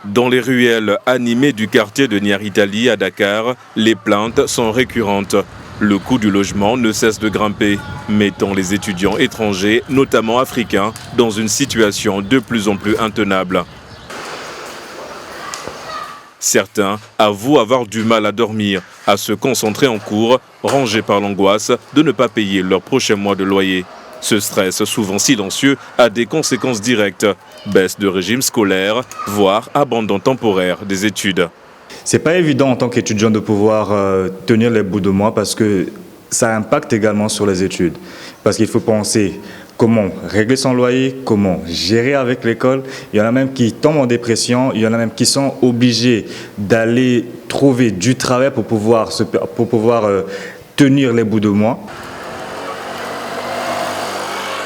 Dans les ruelles animées du quartier de Niaritali à Dakar, les plaintes sont récurrentes. Le coût du logement ne cesse de grimper, mettant les étudiants étrangers, notamment africains, dans une situation de plus en plus intenable. Certains avouent avoir du mal à dormir, à se concentrer en cours, rongés par l'angoisse de ne pas payer leur prochain mois de loyer. Ce stress, souvent silencieux, a des conséquences directes. Baisse de régime scolaire, voire abandon temporaire des études. C'est pas évident en tant qu'étudiant de pouvoir tenir les bouts de mois parce que ça impacte également sur les études. Parce qu'il faut penser comment régler son loyer, comment gérer avec l'école. Il y en a même qui tombent en dépression, il y en a même qui sont obligés d'aller trouver du travail pour pouvoir tenir les bouts de mois.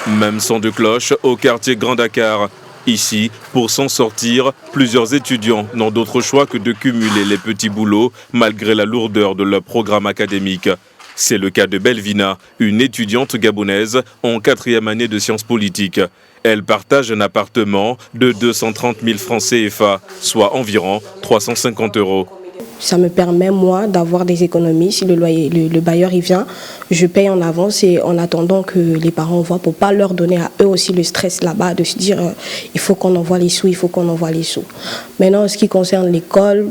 Même son de cloche au quartier Grand Dakar. Ici, pour s'en sortir, plusieurs étudiants n'ont d'autre choix que de cumuler les petits boulots malgré la lourdeur de leur programme académique. C'est le cas de Belvina, une étudiante gabonaise en 4e année de sciences politiques. Elle partage un appartement de 230 000 francs CFA, soit environ 350 €. Ça me permet, moi, d'avoir des économies. Si le bailleur il vient, je paye en avance et en attendant que les parents voient pour ne pas leur donner à eux aussi le stress là-bas de se dire il faut qu'on envoie les sous, il faut qu'on envoie les sous. Maintenant, en ce qui concerne l'école,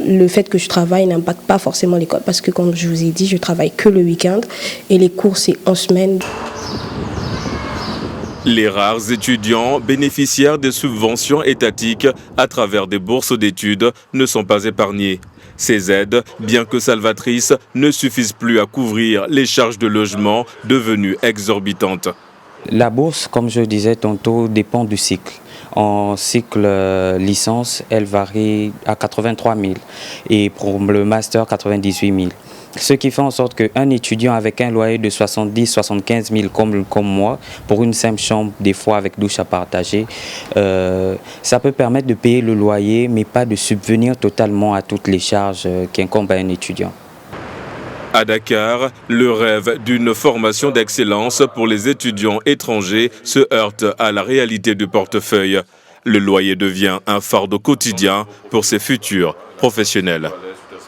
le fait que je travaille n'impacte pas forcément l'école parce que, comme je vous ai dit, je travaille que le week-end et les cours, c'est en semaine. Les rares étudiants bénéficiaires des subventions étatiques à travers des bourses d'études ne sont pas épargnés. Ces aides, bien que salvatrices, ne suffisent plus à couvrir les charges de logement devenues exorbitantes. La bourse, comme je disais tantôt, dépend du cycle. En cycle licence, elle varie à 83 000 et pour le master, 98 000. Ce qui fait en sorte qu'un étudiant avec un loyer de 70-75 000 comme moi, pour une simple chambre, des fois avec douche à partager, ça peut permettre de payer le loyer, mais pas de subvenir totalement à toutes les charges qui incombent à un étudiant. À Dakar, le rêve d'une formation d'excellence pour les étudiants étrangers se heurte à la réalité du portefeuille. Le loyer devient un fardeau quotidien pour ces futurs professionnels.